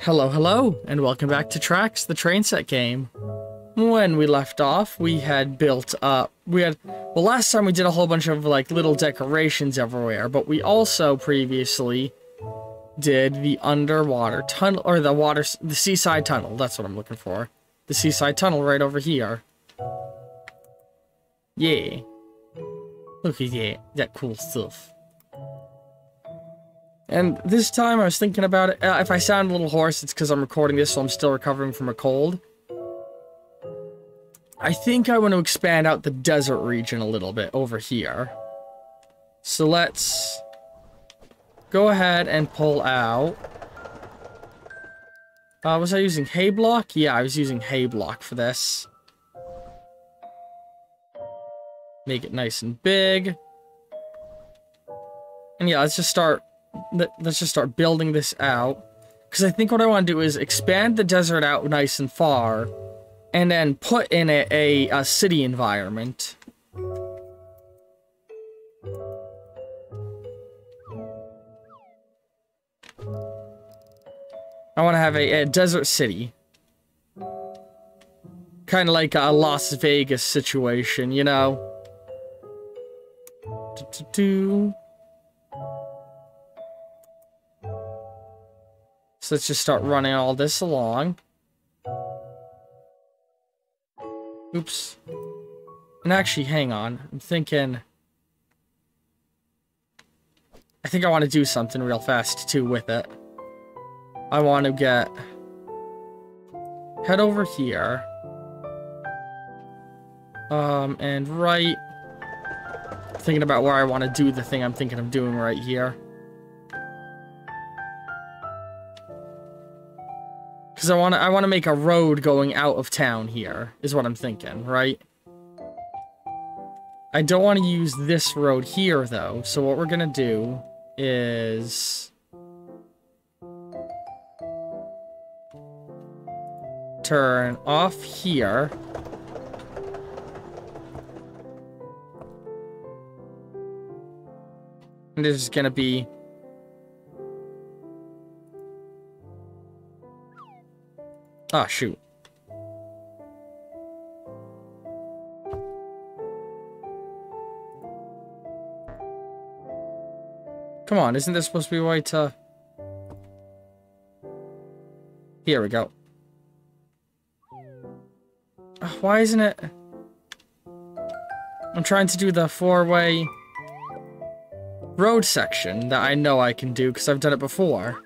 Hello, hello, and welcome back to Tracks, the train set game. When we left off, we had built up, well, last time we did a whole bunch of, like, little decorations everywhere, but we also previously did the underwater tunnel, or the seaside tunnel, that's what I'm looking for. The seaside tunnel right over here. Yeah. Look at that cool stuff. And this time I was thinking about it. If I sound a little hoarse, it's because I'm recording this, so I'm still recovering from a cold. I think I want to expand out the desert region a little bit over here. So let's go ahead and pull out. Was I using hay block? Yeah, I was using hay block for this. Make it nice and big. And yeah, let's just start building this out. Because I think what I want to do is expand the desert out nice and far. And then put in a city environment. I want to have a desert city. Kind of like a Las Vegas situation, you know? So let's just start running all this along. Oops. And actually, hang on. I'm thinking... I think I want to do something real fast, too, with it. I want to head over here. And right... Thinking about where I want to do the thing I'm thinking of doing right here. Because I want to make a road going out of town here, is what I'm thinking, right? I don't want to use this road here, though. So what we're going to do is... turn off here. And this is going to be... Ah, shoot. Come on, isn't this supposed to be a way to... Here we go. Why isn't it... I'm trying to do the four-way road section that I know I can do because I've done it before.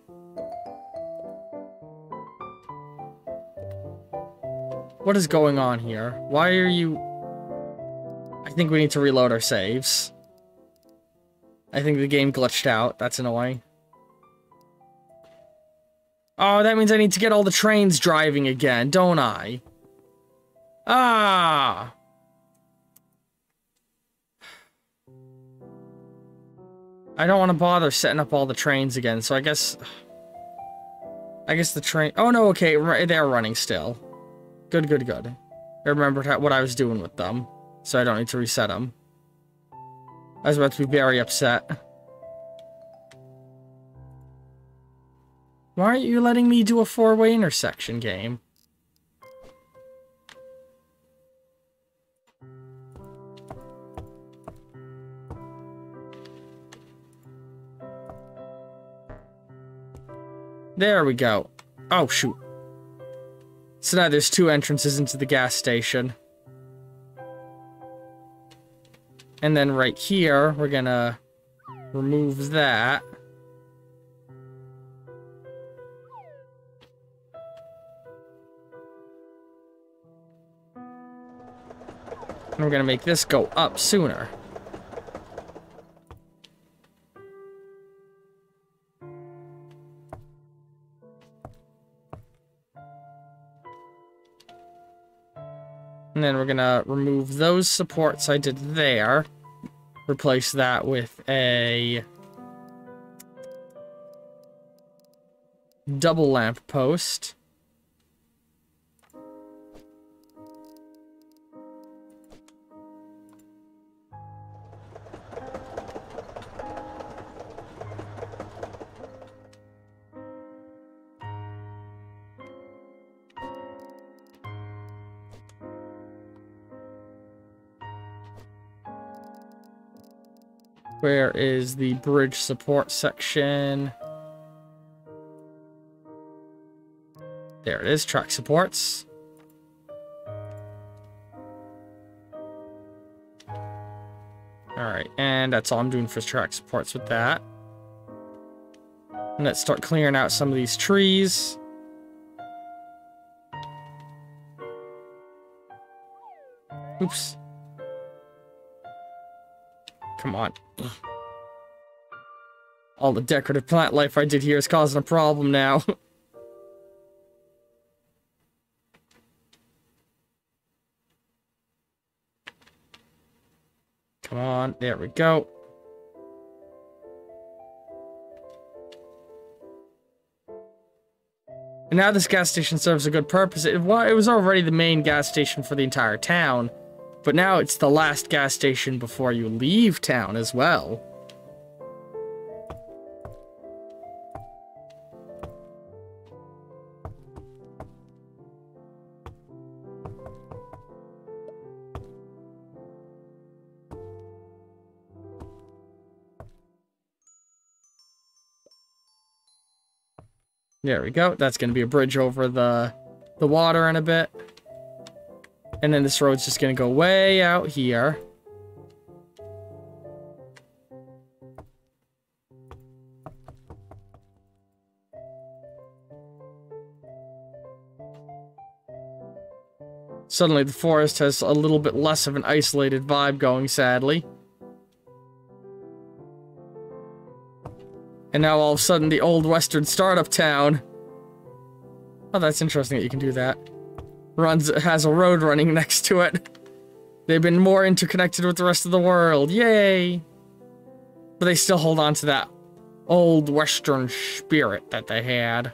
What is going on here? Why are you... I think we need to reload our saves. I think the game glitched out. That's annoying. Oh, that means I need to get all the trains driving again, don't I? Ah! I don't want to bother setting up all the trains again, so I guess the train... Oh, no, okay, they're running still. Good, good, good. I remembered what I was doing with them, so I don't need to reset them. I was about to be very upset. Why aren't you letting me do a four-way intersection game? There we go. Oh, shoot. So now there's two entrances into the gas station. And then right here, we're gonna remove that. And we're gonna make this go up sooner. And then we're gonna remove those supports I did there. Replace that with a double lamp post. Where is the bridge support section? There it is, track supports. Alright, and that's all I'm doing for track supports with that. And let's start clearing out some of these trees. Oops. Come on. Ugh. All the decorative plant life I did here is causing a problem now. Come on, there we go. And now this gas station serves a good purpose. It was already the main gas station for the entire town, but now it's the last gas station before you leave town as well. There we go. That's going to be a bridge over the water in a bit. And then this road's just going to go way out here. Suddenly the forest has a little bit less of an isolated vibe going, sadly. And now all of a sudden the old western startup town. Oh, that's interesting that you can do that. Has a road running next to it. They've been more interconnected with the rest of the world. Yay! But they still hold on to that old western spirit that they had.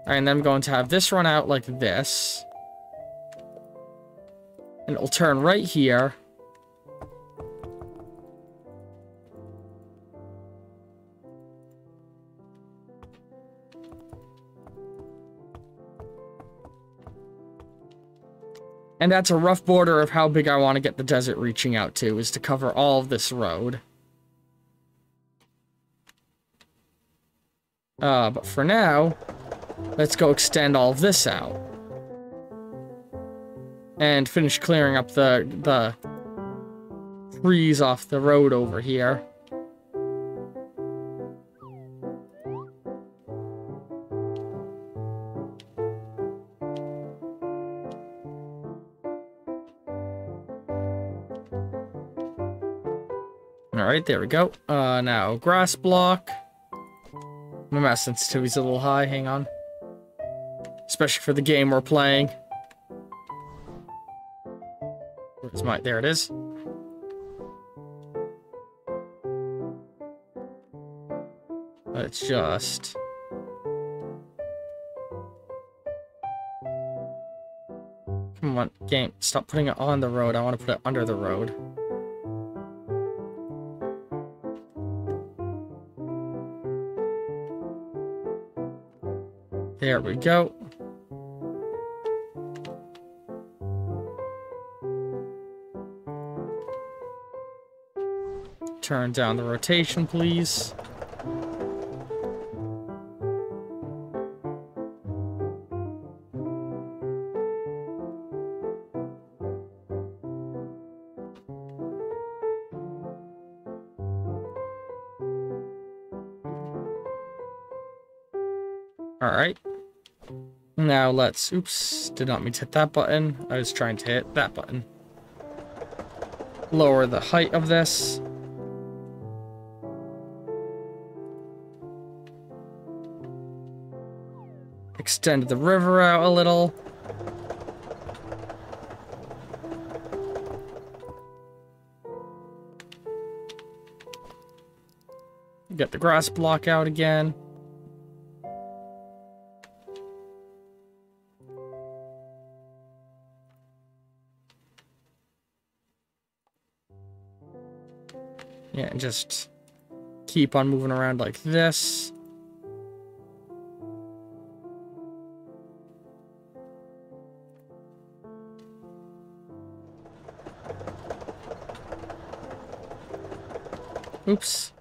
Alright, and then I'm going to have this run out like this. And it'll turn right here. And that's a rough border of how big I want to get the desert reaching out to, is to cover all of this road. But for now, let's go extend all of this out. And finish clearing up the trees off the road over here. Alright, there we go. Now, grass block. My mouse sensitivity's a little high, hang on. Especially for the game we're playing. Where's my... There it is. Let's just... Come on, game. Stop putting it on the road. I want to put it under the road. There we go. Turn down the rotation, please. Alright. Now let's... Oops, did not mean to hit that button. I was trying to hit that button. Lower the height of this. Extend the river out a little. Get the grass block out again. Yeah, and just keep on moving around like this. Oops.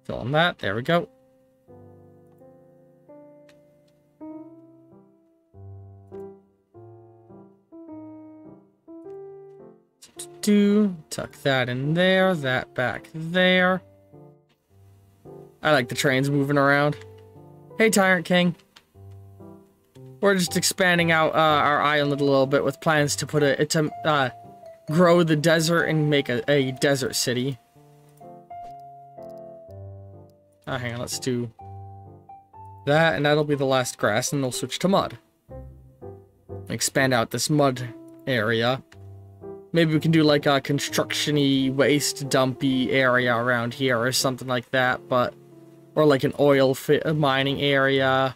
Fill in that. There we go. Tuck that in there, that back there. I like the trains moving around. Hey, Tyrant King. We're just expanding out our island a little bit with plans to put grow the desert and make a desert city. Hang on, let's do that, and that'll be the last grass, and we'll switch to mud. Expand out this mud area. Maybe we can do like a construction-y, waste dumpy area around here or something like that, but... Or like an oil mining area.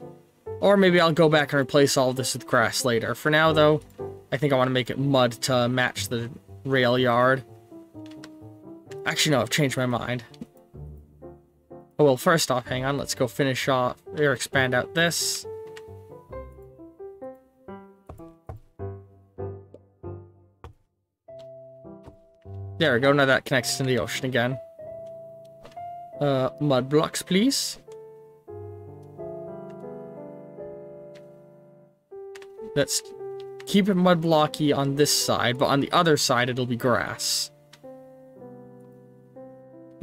Or maybe I'll go back and replace all of this with grass later. For now, though, I think I want to make it mud to match the rail yard. Actually, no, I've changed my mind. Oh, well, first off, hang on, let's go finish off, or expand out this. There we go, now that connects to the ocean again. Mud blocks, please. Let's keep it mud blocky on this side, but on the other side it'll be grass.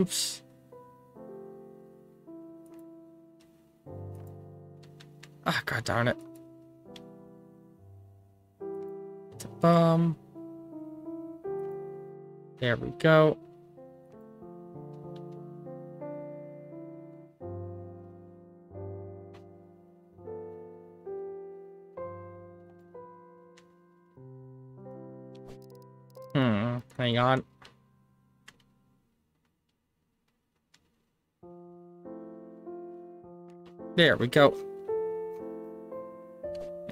Oops. Ah, god darn it. There we go. Hang on. There we go.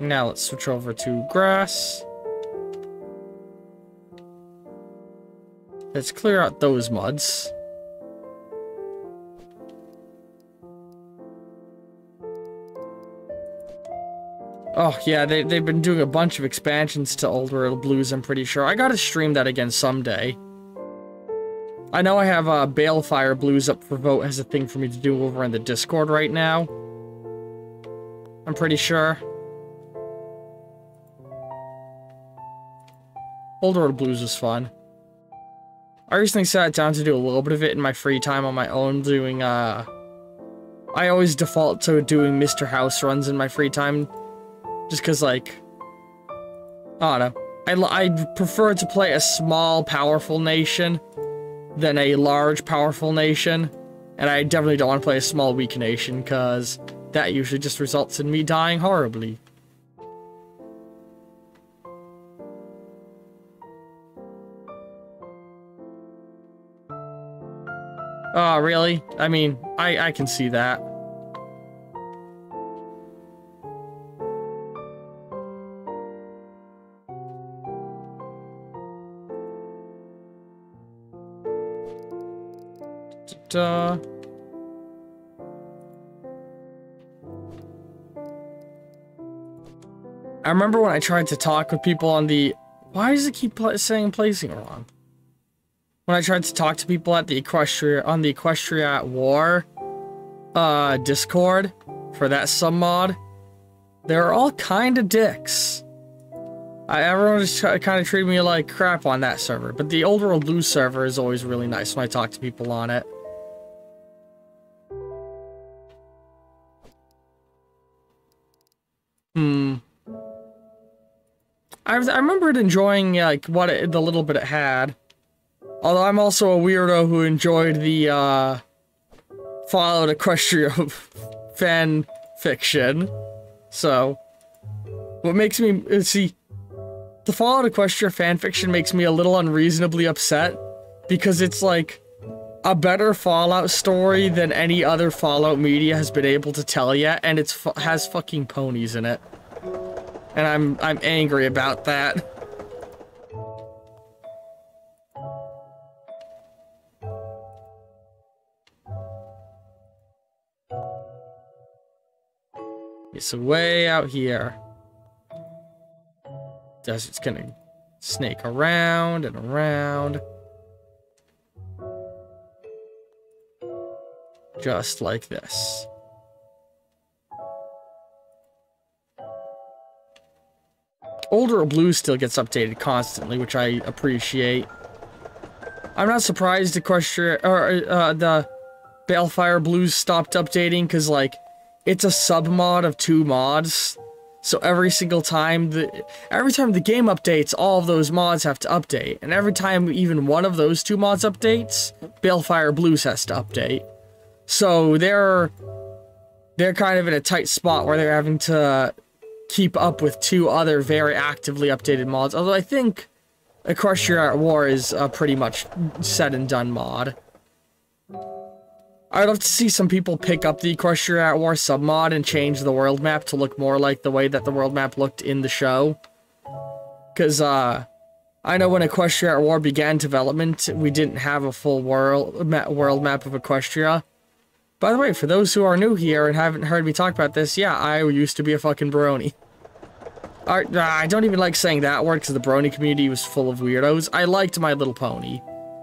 Now let's switch over to grass. Let's clear out those muds. Oh, yeah, they've been doing a bunch of expansions to Old World Blues, I'm pretty sure. I gotta stream that again someday. I know I have Balefire Blues up for vote as a thing for me to do over in the Discord right now. I'm pretty sure. Old World Blues was fun. I recently sat down to do a little bit of it in my free time on my own, doing, I always default to doing Mr. House runs in my free time. Just because, like, I don't know. I prefer to play a small, powerful nation than a large, powerful nation. And I definitely don't want to play a small, weak nation, because that usually just results in me dying horribly. Oh, really? I mean, I can see that. I remember when I tried to talk with people on the... Why does it keep saying placing wrong? When I tried to talk to people at the Equestria at War Discord for that submod, they were all kind of dicks. Everyone just kind of treated me like crap on that server, but the Old World Blues server is always really nice when I talk to people on it. I remembered enjoying, like, the little bit it had. Although I'm also a weirdo who enjoyed the, Fallout Equestria fan fiction. So, what makes me, see, the Fallout Equestria fanfiction makes me a little unreasonably upset, because it's like a better Fallout story than any other Fallout media has been able to tell yet, and it has fucking ponies in it. And I'm angry about that. It's way out here. Desert's gonna snake around and around. Just like this. Old World Blues still gets updated constantly, which I appreciate. I'm not surprised the Balefire Blues stopped updating, because, like, it's a sub-mod of 2 mods. So every single time the game updates, all of those mods have to update. And every time even one of those 2 mods updates, Balefire Blues has to update. So they're kind of in a tight spot where they're having to keep up with 2 other very actively updated mods. Although I think Equestria at War is a pretty much said and done mod. I'd love to see some people pick up the Equestria at War submod and change the world map to look more like the way that the world map looked in the show. Because, I know when Equestria at War began development, we didn't have a full world map of Equestria. By the way, for those who are new here and haven't heard me talk about this, yeah, I used to be a fucking brony. I don't even like saying that word because the brony community was full of weirdos. I liked My Little Pony.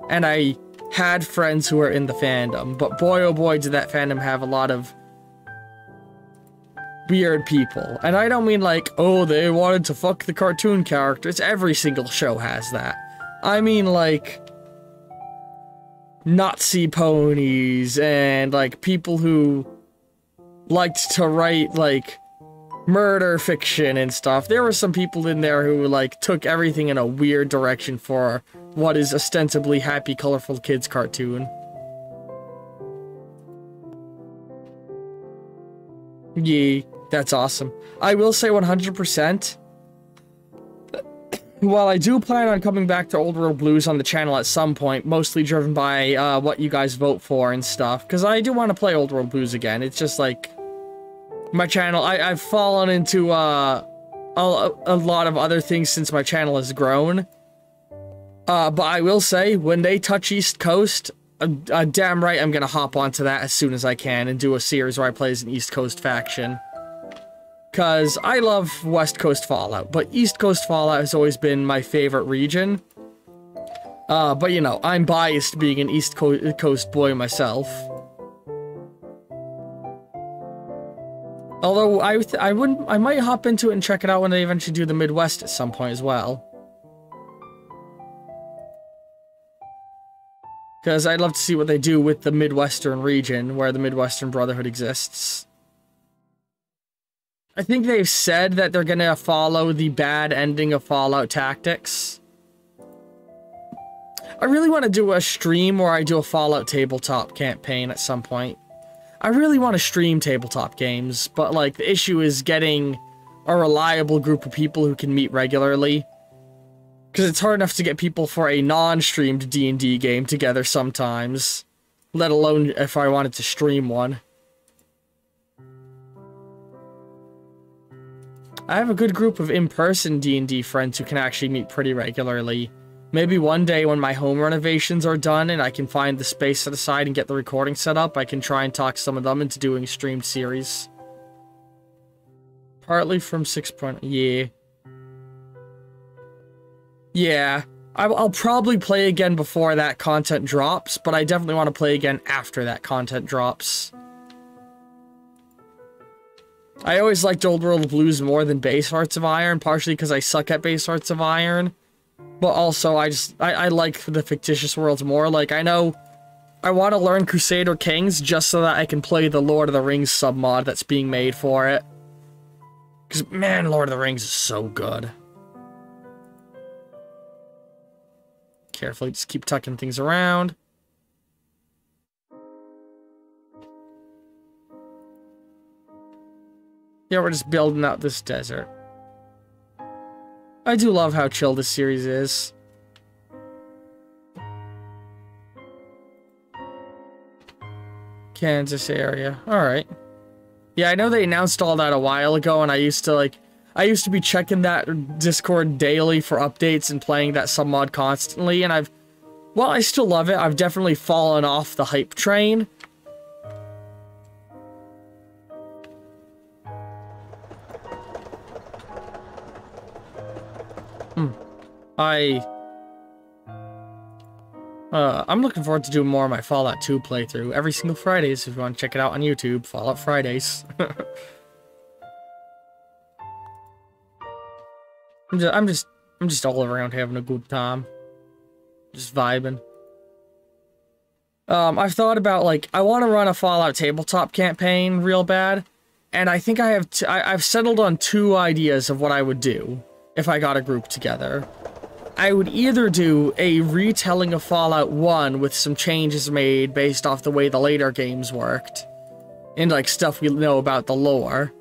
And I had friends who were in the fandom, but boy oh boy did that fandom have a lot of weird people. And I don't mean like, oh, they wanted to fuck the cartoon characters. Every single show has that. I mean like Nazi ponies and like people who liked to write like murder fiction and stuff. There were some people in there who like took everything in a weird direction for what is ostensibly happy, colorful kids cartoon. Yee, that's awesome. I will say 100%. While I do plan on coming back to Old World Blues on the channel at some point, mostly driven by what you guys vote for and stuff, because I do want to play Old World Blues again. It's just like my channel. I've fallen into a lot of other things since my channel has grown. But I will say, when they touch East Coast, damn right I'm gonna hop onto that as soon as I can and do a series where I play as an East Coast faction. Because I love West Coast Fallout, but East Coast Fallout has always been my favorite region. But you know, I'm biased being an East Coast boy myself. Although I might hop into it and check it out when they eventually do the Midwest at some point as well. Because I'd love to see what they do with the Midwestern region, where the Midwestern Brotherhood exists. I think they've said that they're gonna follow the bad ending of Fallout Tactics. I really want to do a stream where I do a Fallout tabletop campaign at some point. I really want to stream tabletop games, but like the issue is getting a reliable group of people who can meet regularly. Because it's hard enough to get people for a non-streamed D&D game together sometimes. Let alone if I wanted to stream one. I have a good group of in-person D&D friends who can actually meet pretty regularly. Maybe one day when my home renovations are done and I can find the space set aside and get the recording set up, I can try and talk some of them into doing a streamed series. Partly from 6. Yeah. Yeah. I'll probably play again before that content drops, but I definitely want to play again after that content drops. I always liked Old World Blues more than Base Hearts of Iron, partially because I suck at Base Hearts of Iron. But also, I like the fictitious worlds more. Like, I know I want to learn Crusader Kings just so that I can play the Lord of the Rings submod that's being made for it. Because, man, Lord of the Rings is so good. Carefully, just keep tucking things around. Yeah, we're just building out this desert. I do love how chill this series is. Kansas area. Alright. Yeah, I know they announced all that a while ago, and I used to be checking that Discord daily for updates and playing that submod constantly, and well, I still love it. I've definitely fallen off the hype train. I'm looking forward to doing more of my Fallout 2 playthrough every single Fridays if you want to check it out on YouTube. Fallout Fridays. I'm just all around having a good time. Just vibing. I've thought about, like, I want to run a Fallout tabletop campaign real bad, and I think I've settled on 2 ideas of what I would do if I got a group together. I would either do a retelling of Fallout 1 with some changes made based off the way the later games worked, and, like, stuff we know about the lore.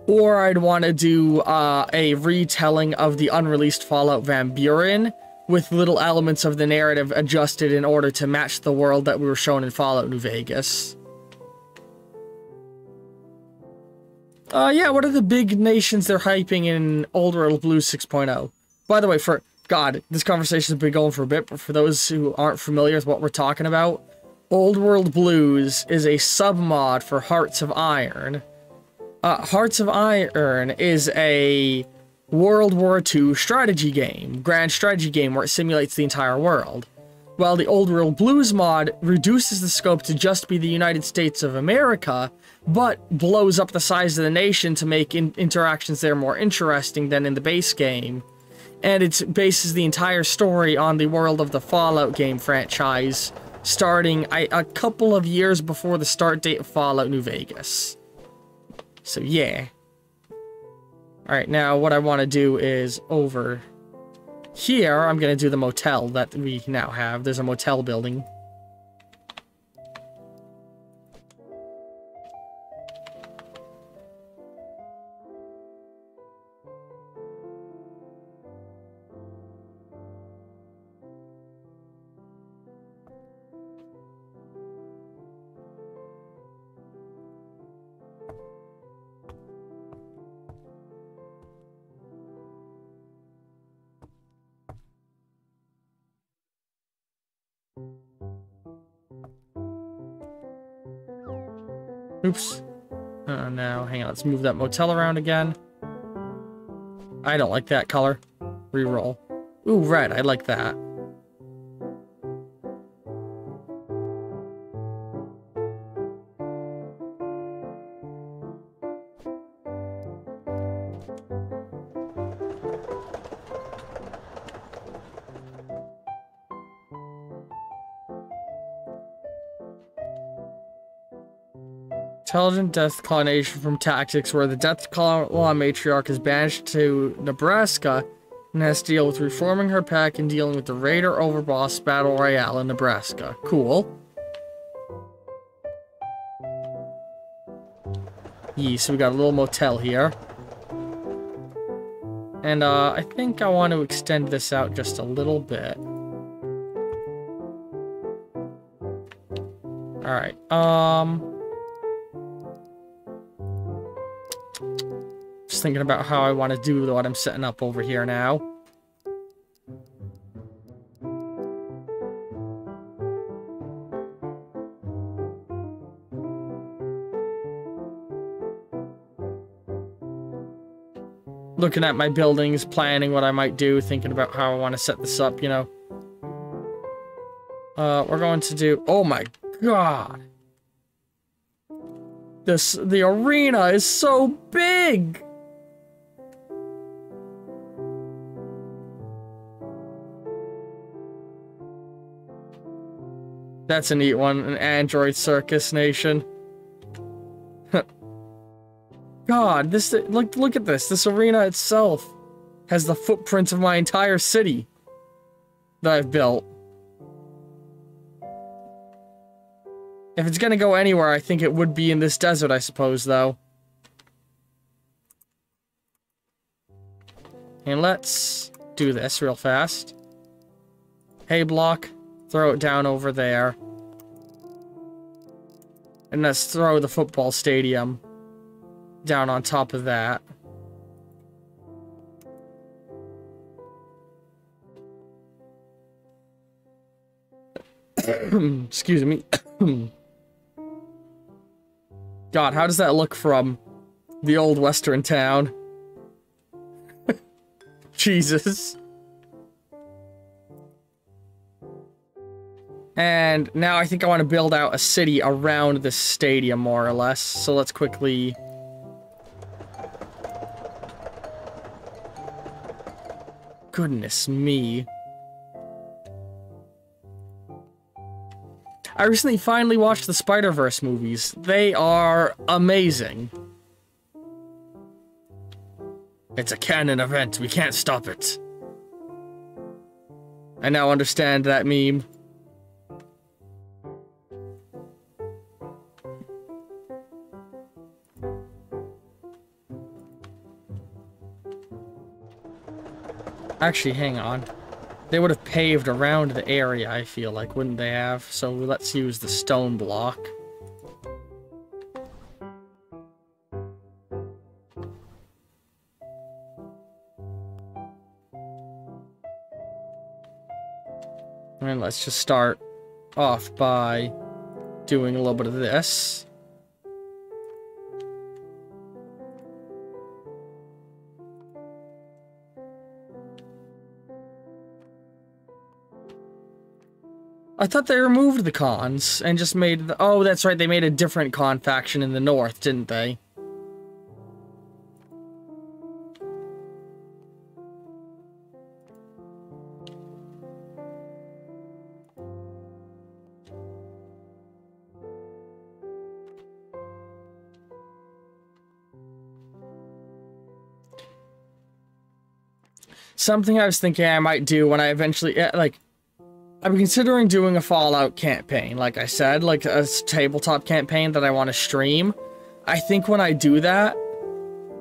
Or I'd want to do a retelling of the unreleased Fallout Van Buren, with little elements of the narrative adjusted in order to match the world that we were shown in Fallout New Vegas. Yeah, what are the big nations they're hyping in Old World Blues 6.0? By the way, God, this conversation's been going for a bit, but for those who aren't familiar with what we're talking about, Old World Blues is a submod for Hearts of Iron. Hearts of Iron is a World War II strategy game, grand strategy game where it simulates the entire world. While the Old World Blues mod reduces the scope to just be the United States of America, but blows up the size of the nation to make interactions there more interesting than in the base game. And it bases the entire story on the world of the Fallout game franchise, starting a couple of years before the start date of Fallout New Vegas. So yeah. Alright, now what I want to do is over here, I'm going to do the motel that we now have. There's a motel building. Oops. Now, hang on, let's move that motel around again. I don't like that color. Reroll. Ooh, red, I like that. Intelligent Death Claw Nation from Tactics, where the Death Claw matriarch is banished to Nebraska and has to deal with reforming her pack and dealing with the Raider Overboss Battle Royale in Nebraska. Cool. Yeah, so we got a little motel here. And I think I want to extend this out just a little bit. Alright, just thinking about how I want to do what I'm setting up over here now. Looking at my buildings, planning what I might do, thinking about how I want to set this up, you know. We're going to do... Oh my god! The arena is so big! That's a neat one, an Android Circus Nation. God, this, look at this. This arena itself has the footprint of my entire city that I've built. If it's gonna go anywhere, I think it would be in this desert, I suppose, though. And let's do this real fast. Hay block, throw it down over there. And let's throw the football stadium down on top of that. Excuse me. God, how does that look from the old western town? Jesus. And now I think I want to build out a city around this stadium, more or less. So let's quickly... Goodness me. I recently finally watched the Spider-Verse movies. They are amazing. It's a canon event. We can't stop it. I now understand that meme. Actually, hang on. They would have paved around the area, I feel like, wouldn't they have? So let's use the stone block. And let's just start off by doing a little bit of this. I thought they removed the cons and just made the... Oh, that's right, they made a different con faction in the north, didn't they? Something I was thinking I might do when I eventually... like... I'm considering doing a Fallout campaign, like I said, like a tabletop campaign that I want to stream. I think when I do that,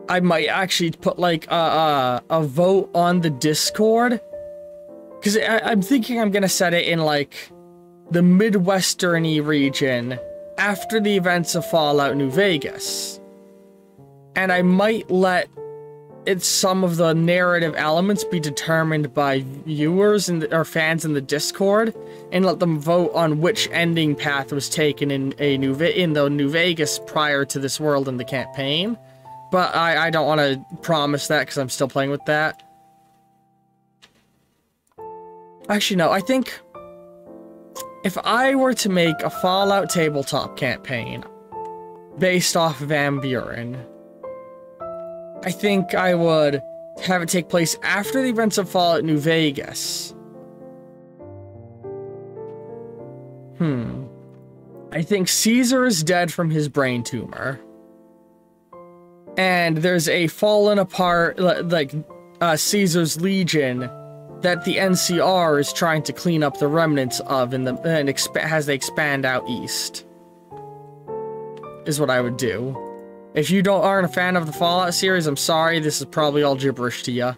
I might actually put like a vote on the Discord. Because I'm thinking I'm going to set it in like the Midwestern-y region after the events of Fallout New Vegas. And I might let some of the narrative elements be determined by viewers or fans in the Discord, and let them vote on which ending path was taken in the New Vegas prior to this world in the campaign. But I don't want to promise that because I'm still playing with that. Actually, no, I think if I were to make a Fallout tabletop campaign based off Van Buren, I think I would have it take place after the events of Fallout New Vegas. I think Caesar is dead from his brain tumor. And there's a fallen apart, like, Caesar's Legion that the NCR is trying to clean up the remnants of as they expand out east. Is what I would do. If you aren't a fan of the Fallout series, I'm sorry, this is probably all gibberish to you.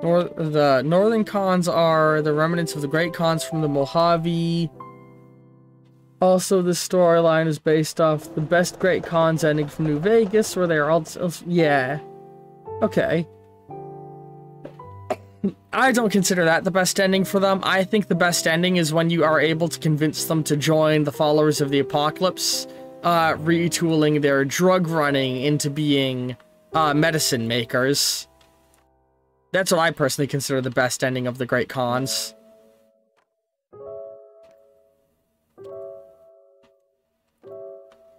The northern cons are the remnants of the great cons from the Mojave. Also, the storyline is based off the best great cons ending from New Vegas, where they are all... Yeah. Okay. I don't consider that the best ending for them. I think the best ending is when you are able to convince them to join the followers of the apocalypse, retooling their drug running into being medicine makers. That's what I personally consider the best ending of the Great Cons.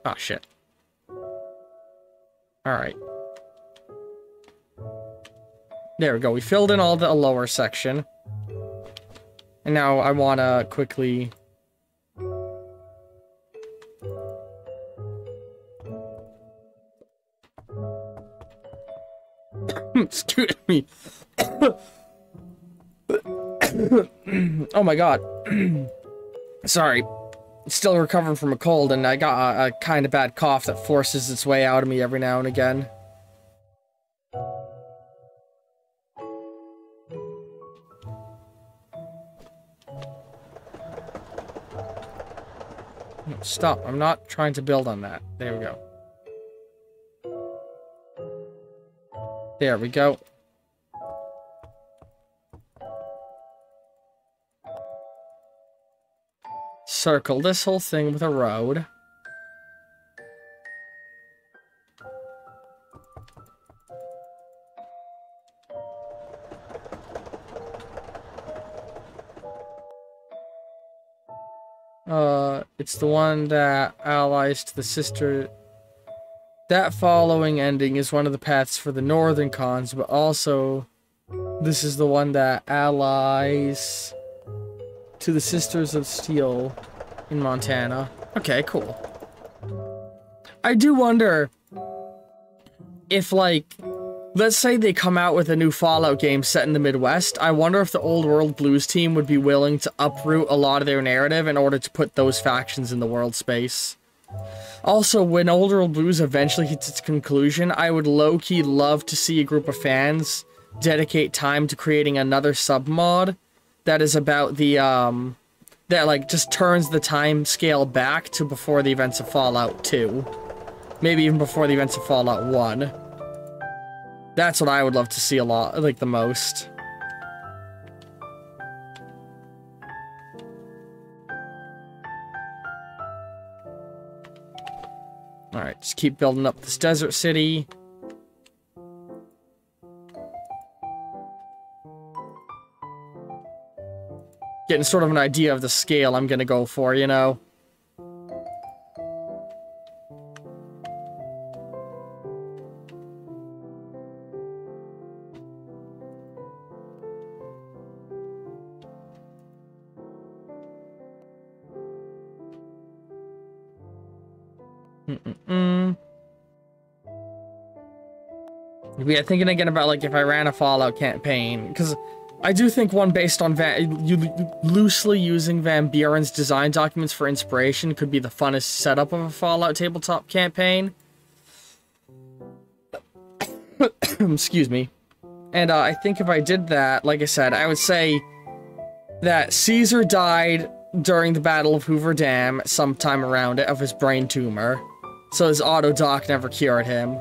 Oh, shit. Alright. There we go. We filled in all the lower section. And now I want to quickly... Excuse me. Oh my god. Sorry. Still recovering from a cold, and I got a kind of bad cough that forces its way out of me every now and again. Stop. I'm not trying to build on that. There we go. There we go. Circle this whole thing with a road. It's the one that allies to the sister. That following ending is one of the paths for the northern cons, but also this is the one that allies to the Sisters of Steel in Montana. Okay, cool. I do wonder if, like, let's say they come out with a new Fallout game set in the Midwest. I wonder if the Old World Blues team would be willing to uproot a lot of their narrative in order to put those factions in the world space. Also, when Old World Blues eventually hits its conclusion, I would low-key love to see a group of fans dedicate time to creating another sub-mod that is about the, that, like, just turns the time scale back to before the events of Fallout 2. Maybe even before the events of Fallout 1. That's what I would love to see a lot, like, the most. Alright, just keep building up this desert city. Getting sort of an idea of the scale I'm gonna go for, you know? Yeah, thinking again about, like, if I ran a Fallout campaign, because I do think one based on loosely using Van Buren's design documents for inspiration could be the funnest setup of a Fallout tabletop campaign. Excuse me. And I think if I did that, like I said, I would say that Caesar died during the Battle of Hoover Dam sometime around it of his brain tumor, so his auto-doc never cured him.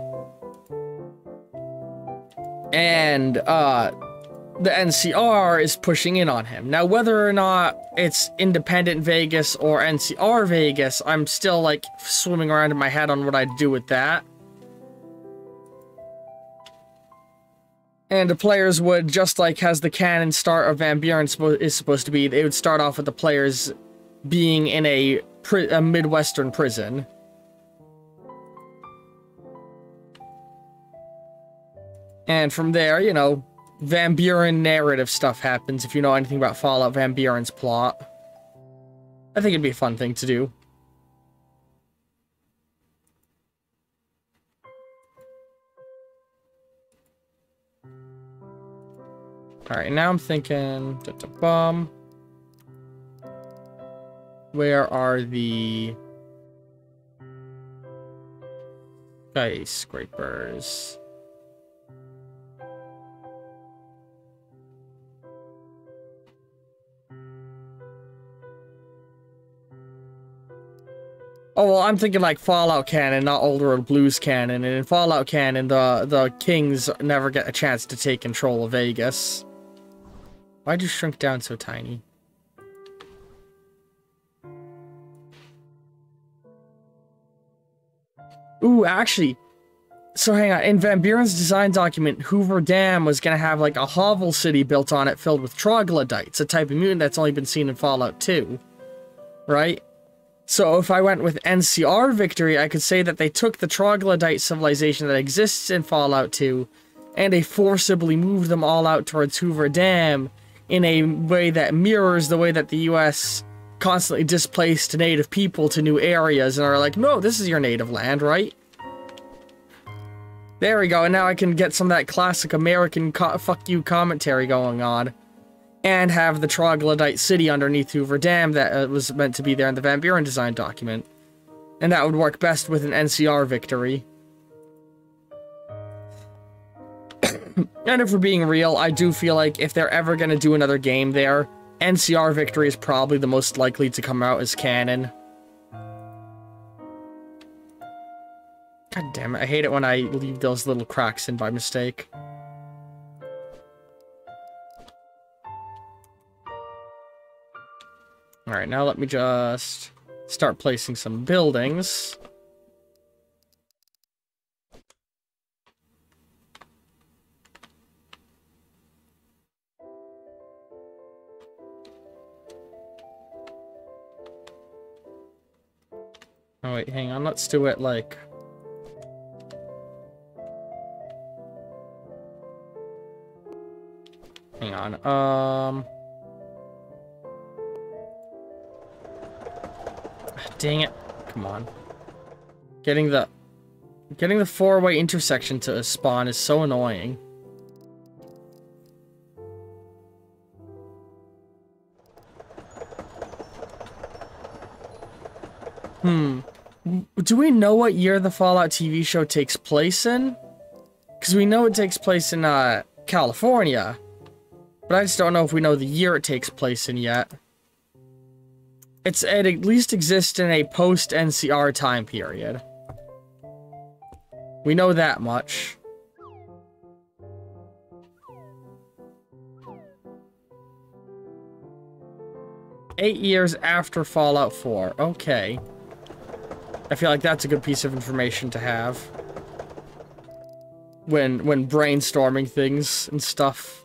And, the NCR is pushing in on him. Now, whether or not it's Independent Vegas or NCR Vegas, I'm still, like, swimming around in my head on what I'd do with that. And the players would, just like as the canon start of Van Buren is supposed to be, they would start off with the players being in a Midwestern prison. And from there, you know, Van Buren narrative stuff happens if you know anything about Fallout Van Buren's plot. I think it'd be a fun thing to do. Alright, now I'm thinking... Where are the... skyscrapers? Oh, well, I'm thinking like Fallout canon, not Old World Blues canon. And in Fallout canon, the kings never get a chance to take control of Vegas. Why'd you shrink down so tiny? Ooh, actually, so hang on. In Van Buren's design document, Hoover Dam was gonna have like a hovel city built on it filled with troglodytes, a type of mutant that's only been seen in Fallout 2. Right? So if I went with NCR Victory, I could say that they took the troglodyte civilization that exists in Fallout 2 and they forcibly moved them all out towards Hoover Dam in a way that mirrors the way that the US constantly displaced native people to new areas and are like, no, this is your native land, right? There we go, and now I can get some of that classic American fuck you commentary going on. And have the troglodyte city underneath Hoover Dam that was meant to be there in the Van Buren design document. And that would work best with an NCR Victory. And if we're being real, I do feel like if they're ever going to do another game there, NCR Victory is probably the most likely to come out as canon. God damn it, I hate it when I leave those little cracks in by mistake. Alright, now let me just start placing some buildings. Oh wait, hang on. Let's do it like... Hang on. Dang it. Come on. Getting the four-way intersection to spawn is so annoying. Do we know what year the Fallout TV show takes place in? Because we know it takes place in, California. But I just don't know if we know the year it takes place in yet. It at least exists in a post-NCR time period. We know that much. Eight years after Fallout 4. Okay. I feel like that's a good piece of information to have. When brainstorming things and stuff.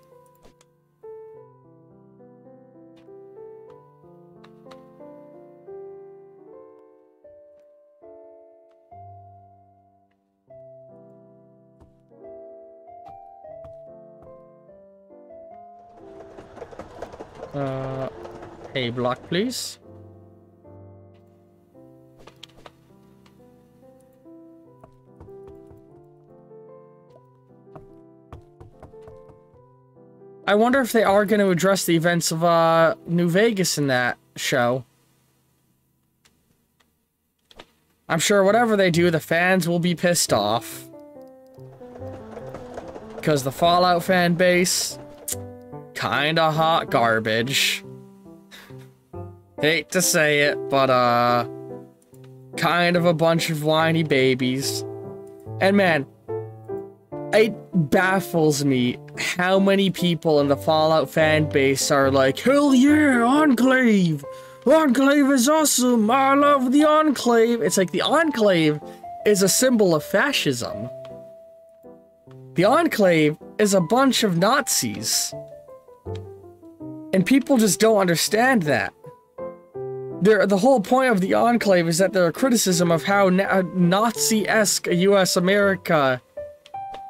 A block, please. I wonder if they are going to address the events of, New Vegas in that show. I'm sure whatever they do, the fans will be pissed off. Because the Fallout fan base, kinda hot garbage. Hate to say it, but, kind of a bunch of whiny babies. And man, it baffles me how many people in the Fallout fan base are like, hell yeah, Enclave! Enclave is awesome! I love the Enclave! It's like the Enclave is a symbol of fascism. The Enclave is a bunch of Nazis. And people just don't understand that. The whole point of the Enclave is that they're a criticism of how Nazi-esque US America,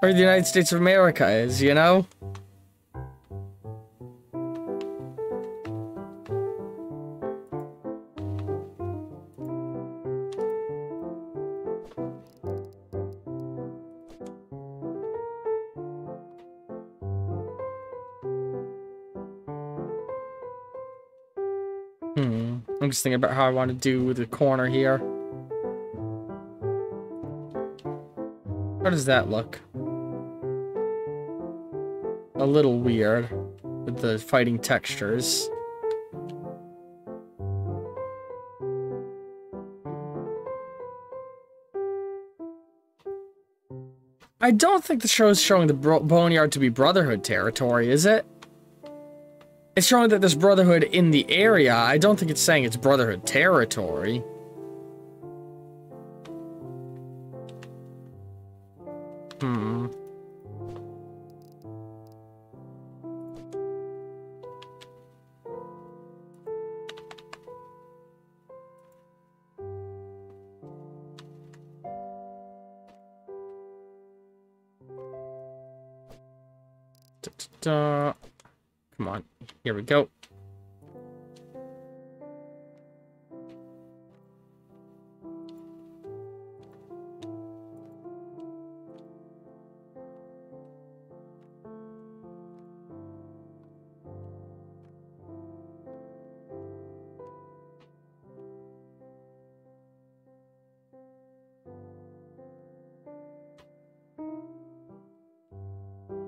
or the United States of America is, you know? I'm just thinking about how I want to do the corner here. How does that look? A little weird with the fighting textures. I don't think the show's showing the Boneyard to be Brotherhood territory, is it? It's showing that there's Brotherhood in the area. I don't think it's saying it's Brotherhood territory. Come on, here we go.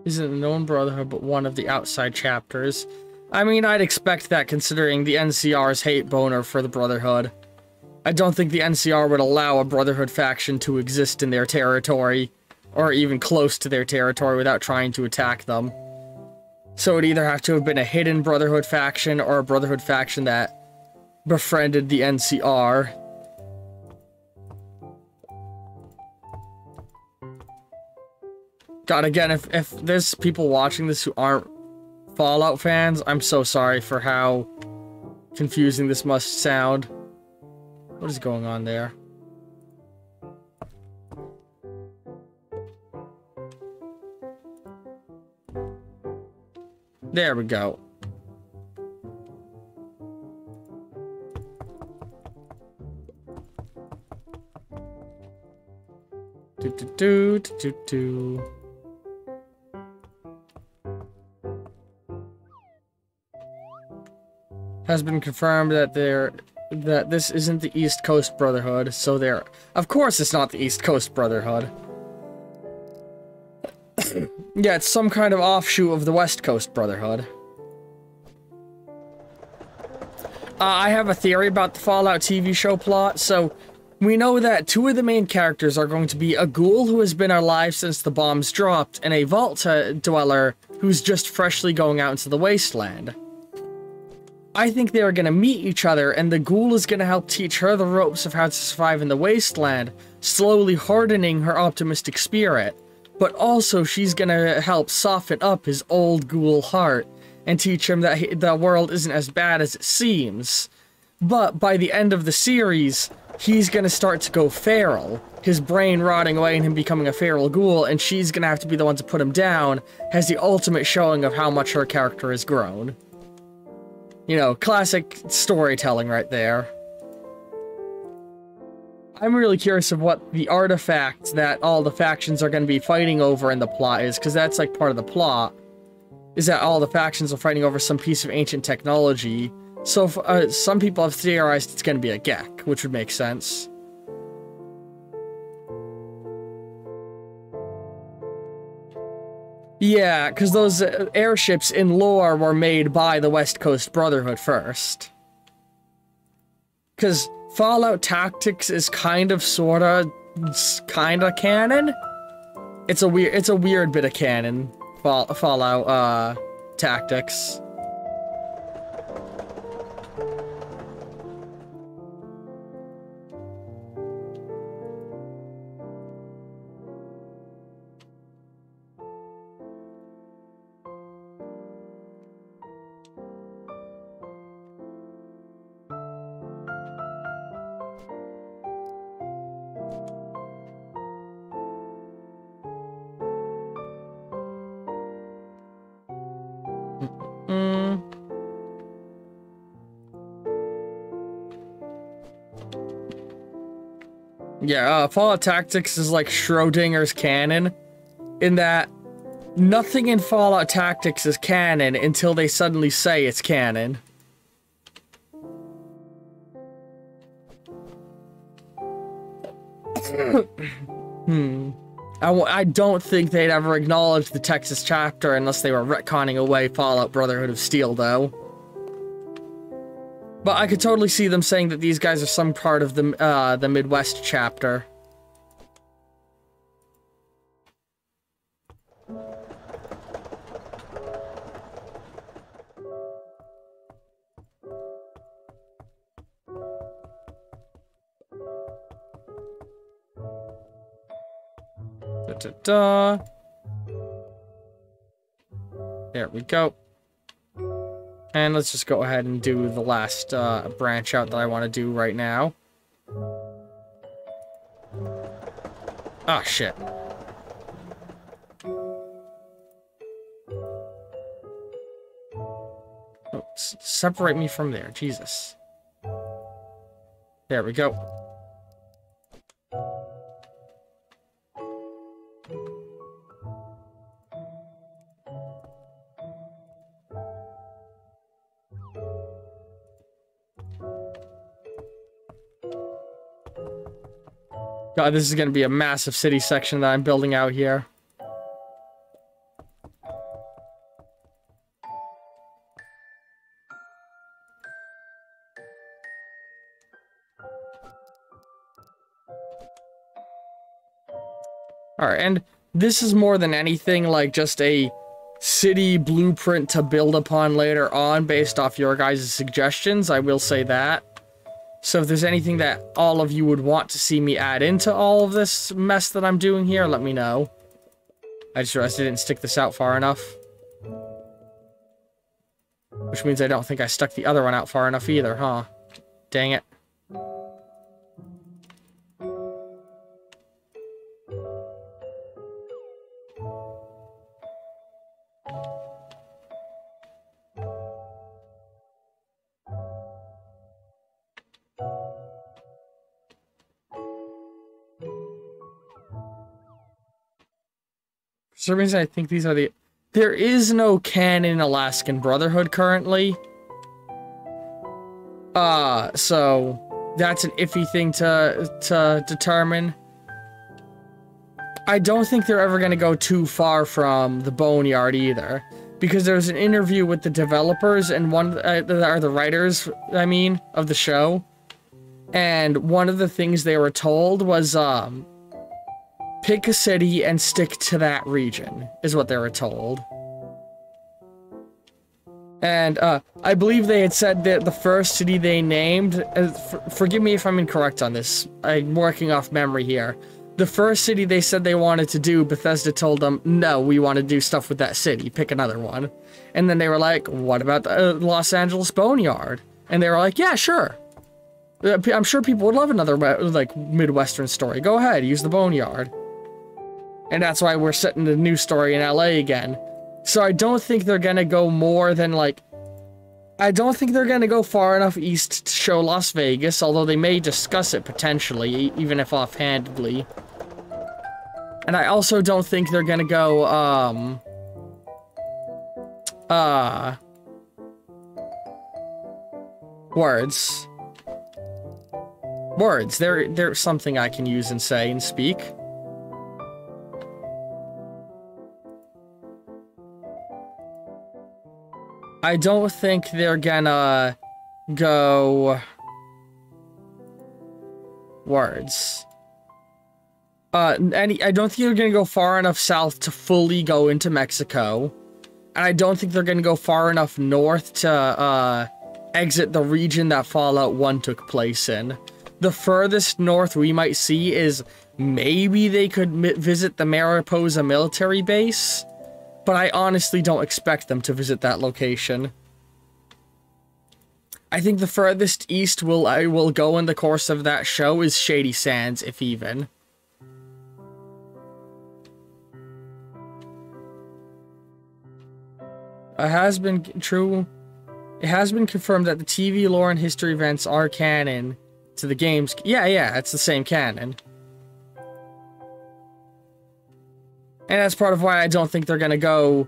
Isn't a known Brotherhood, but one of the outside chapters. I mean, I'd expect that considering the NCR's hate boner for the Brotherhood. I don't think the NCR would allow a Brotherhood faction to exist in their territory, or even close to their territory without trying to attack them. So it'd either have to have been a hidden Brotherhood faction, or a Brotherhood faction that befriended the NCR. God, again, if there's people watching this who aren't Fallout fans, I'm so sorry for how confusing this must sound. What is going on there? There we go. Do do do do do do. Has been confirmed that this isn't the East Coast Brotherhood, so of course it's not the East Coast Brotherhood. Yeah, it's some kind of offshoot of the West Coast Brotherhood. I have a theory about the Fallout TV show plot. So, we know that two of the main characters are going to be a ghoul who has been alive since the bombs dropped, and a vault dweller who's just freshly going out into the wasteland. I think they are going to meet each other, and the ghoul is going to help teach her the ropes of how to survive in the wasteland, slowly hardening her optimistic spirit. But also, she's going to help soften up his old ghoul heart, and teach him that the world isn't as bad as it seems. But by the end of the series, he's going to start to go feral, his brain rotting away and him becoming a feral ghoul, and she's going to have to be the one to put him down, as the ultimate showing of how much her character has grown. You know, classic storytelling right there. I'm really curious of what the artifact that all the factions are going to be fighting over in the plot is, because that's like part of the plot, is that all the factions are fighting over some piece of ancient technology. So some people have theorized it's going to be a Gek, which would make sense. Yeah, because those airships in lore were made by the West Coast Brotherhood first. Because Fallout Tactics is kind of, sorta, canon. It's a weird bit of canon. Fallout Tactics. Yeah, Fallout Tactics is like Schrodinger's canon, in that nothing in Fallout Tactics is canon until they suddenly say it's canon. I don't think they'd ever acknowledge the Texas chapter unless they were retconning away Fallout Brotherhood of Steel, though. But I could totally see them saying that these guys are some part of the Midwest chapter. Da-da-da. There we go. And let's just go ahead and do the last branch out that I want to do right now. Ah, shit. Oh, separate me from there, Jesus. There we go. God, this is going to be a massive city section that I'm building out here. Alright, and this is more than anything like just a city blueprint to build upon later on based off your guys' suggestions, I will say that. So if there's anything that all of you would want to see me add into all of this mess that I'm doing here, let me know. I just realized I didn't stick this out far enough. Which means I don't think I stuck the other one out far enough either, huh? Dang it. some reason I think these are the... There is no canon Alaskan Brotherhood currently. So that's an iffy thing to determine. I don't think they're ever going to go too far from the Boneyard either, because there's an interview with the developers and the writers, I mean, of the show, and one of the things they were told was pick a city and stick to that region, is what they were told. And I believe they had said that the first city they named, forgive me if I'm incorrect on this, I'm working off memory here. The first city they said they wanted to do, Bethesda told them, no, we want to do stuff with that city, pick another one. And then they were like, what about the Los Angeles Boneyard? And they were like, yeah, sure. I'm sure people would love another, like, Midwestern story. Go ahead, use the Boneyard. And that's why we're setting a new story in LA again. So I don't think they're gonna go more than, like... I don't think they're gonna go far enough east to show Las Vegas, although they may discuss it potentially, even if offhandedly. And I also don't think they're gonna go, Words. Words. They're something I can use and say and speak. I don't think they're gonna go... Words. I don't think they're gonna go far enough south to fully go into Mexico. And I don't think they're gonna go far enough north to, exit the region that Fallout 1 took place in. The furthest north we might see is maybe they could visit the Mariposa military base, but I honestly don't expect them to visit that location. I think the furthest east I will go in the course of that show is Shady Sands, if even. It has been confirmed that the TV lore and history events are canon to the games. Yeah, it's the same canon. And that's part of why I don't think they're gonna go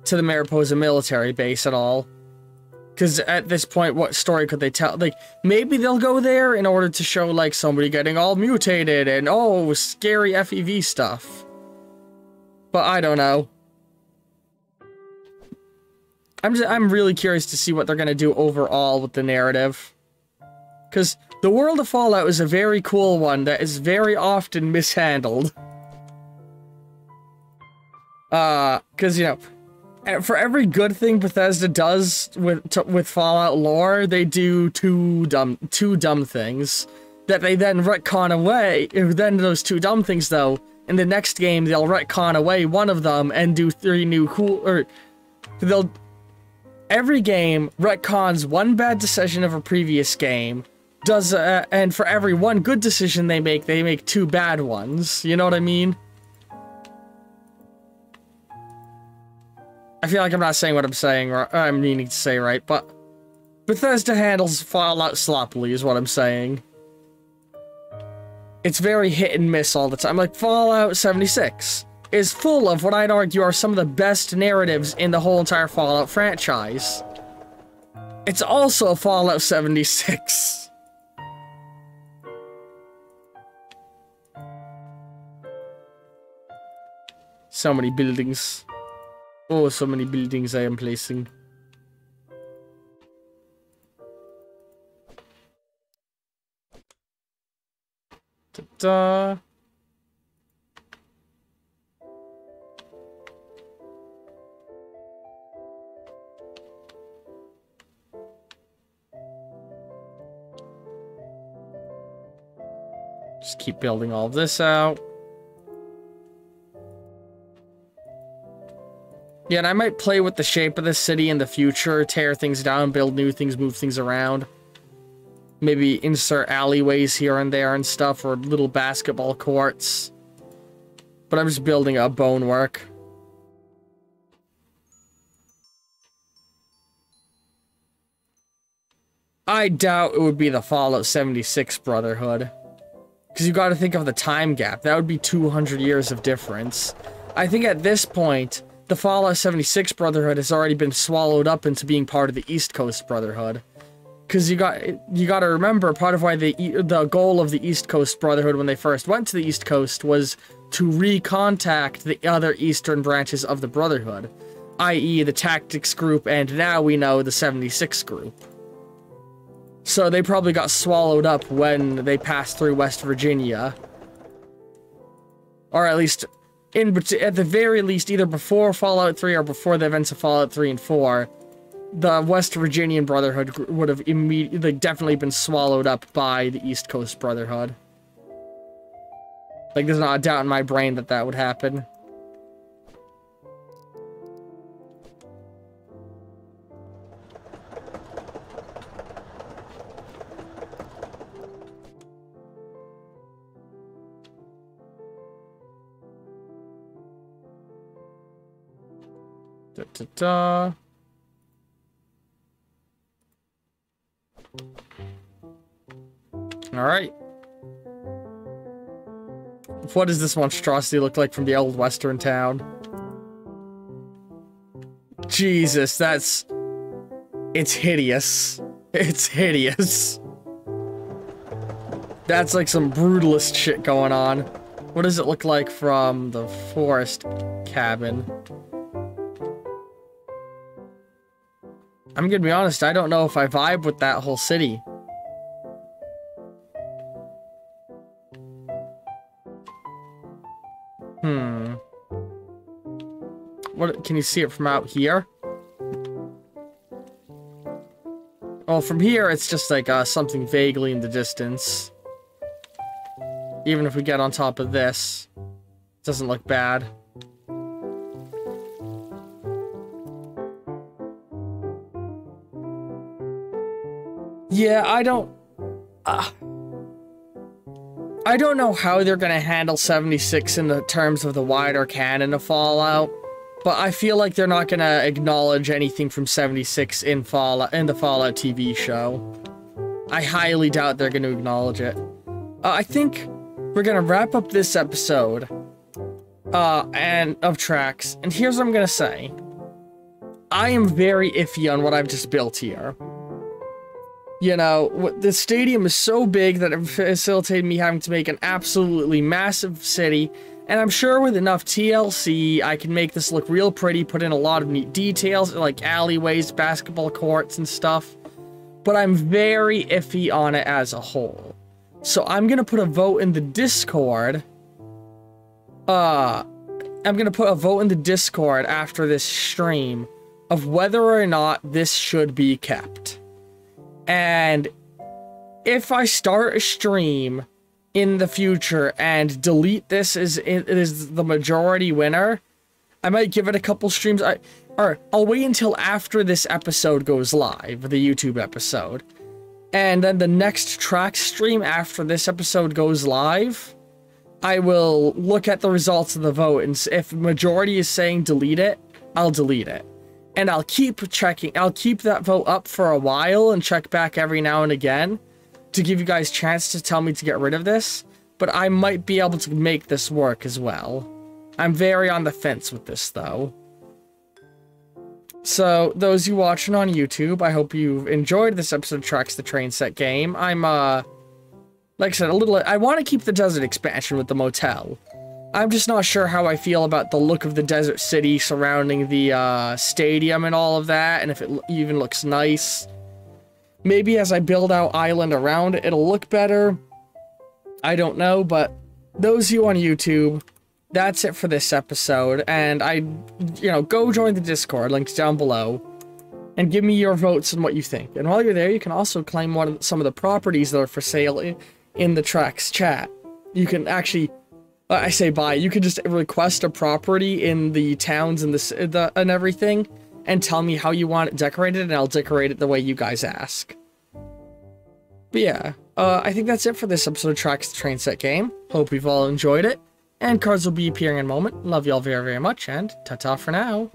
to the Mariposa military base at all. Because at this point, what story could they tell? Like, maybe they'll go there in order to show, like, somebody getting all mutated and, oh, scary FEV stuff. But I don't know. I'm really curious to see what they're gonna do overall with the narrative. Because the world of Fallout is a very cool one that is very often mishandled. Because, you know, for every good thing Bethesda does with Fallout lore, they do two dumb things that they then retcon away. Then those two dumb things, though, in the next game, they'll retcon away one of them and do three new cool, or they'll... Every game retcons one bad decision of a previous game, and for every one good decision they make two bad ones. You know what I mean? I feel like I'm not saying what I'm meaning to say right, but Bethesda handles Fallout sloppily is what I'm saying. It's very hit and miss all the time. Like, Fallout 76 is full of what I'd argue are some of the best narratives in the whole entire Fallout franchise. It's also Fallout 76. So many buildings. Oh, so many buildings I am placing. Ta-da! Just keep building all this out. Yeah, and I might play with the shape of the city in the future, tear things down, build new things, move things around. Maybe insert alleyways here and there and stuff, or little basketball courts. But I'm just building up bonework. I doubt it would be the Fallout 76 Brotherhood. Because you gotta think of the time gap. That would be 200 years of difference. I think at this point, the Fallout 76 Brotherhood has already been swallowed up into being part of the East Coast Brotherhood. Because you got to remember, part of why the goal of the East Coast Brotherhood when they first went to the East Coast was to recontact the other eastern branches of the Brotherhood, i.e. the Tactics Group, and now we know the 76 Group. So they probably got swallowed up when they passed through West Virginia. Or at least, at the very least, either before Fallout 3 or before the events of Fallout 3 and 4, the West Virginian Brotherhood would have immediately, definitely been swallowed up by the East Coast Brotherhood. Like, there's not a doubt in my brain that that would happen. Da-da-da. Alright. What does this monstrosity look like from the old western town? Jesus, that's... It's hideous. It's hideous. That's like some brutalist shit going on. What does it look like from the forest cabin? I'm gonna be honest, I don't know if I vibe with that whole city. What, can you see it from out here? Oh, from here, it's just like something vaguely in the distance. Even if we get on top of this, it doesn't look bad. Yeah, I don't know how they're gonna handle 76 in the terms of the wider canon of Fallout, but I feel like they're not gonna acknowledge anything from 76 in the Fallout TV show. I highly doubt they're gonna acknowledge it. I think we're gonna wrap up this episode, and of Tracks, and here's what I'm gonna say. I am very iffy on what I've just built here. You know, the stadium is so big that it facilitated me having to make an absolutely massive city, and I'm sure with enough TLC, I can make this look real pretty, put in a lot of neat details, like alleyways, basketball courts, and stuff, but I'm very iffy on it as a whole. So I'm gonna put a vote in the Discord. I'm gonna put a vote in the Discord after this stream of whether or not this should be kept. And if I start a stream in the future and delete this as it is the majority winner, I might give it a couple streams. Or I'll wait until after this episode goes live, the YouTube episode. And then the next track stream after this episode goes live, I will look at the results of the vote, and if majority is saying delete it, I'll delete it. And I'll keep checking. I'll keep that vote up for a while and check back every now and again to give you guys a chance to tell me to get rid of this. But I might be able to make this work as well. I'm very on the fence with this, though. So, those you watching on YouTube, I hope you've enjoyed this episode of Tracks the Train Set Game. I'm, like I said, I want to keep the desert expansion with the motel. I'm just not sure how I feel about the look of the desert city surrounding the stadium and all of that, and if it even looks nice. Maybe as I build out island around it, it'll look better. I don't know, but those of you on YouTube, that's it for this episode, and go join the Discord, links down below, and give me your votes on what you think. And while you're there, you can also claim some of the properties that are for sale in the Tracks chat. You can actually... I say buy. You can just request a property in the towns and and everything, and tell me how you want it decorated, and I'll decorate it the way you guys ask. But yeah, I think that's it for this episode of Tracks the Train Set Game. Hope you've all enjoyed it, and cards will be appearing in a moment. Love y'all very, very much, and ta-ta for now.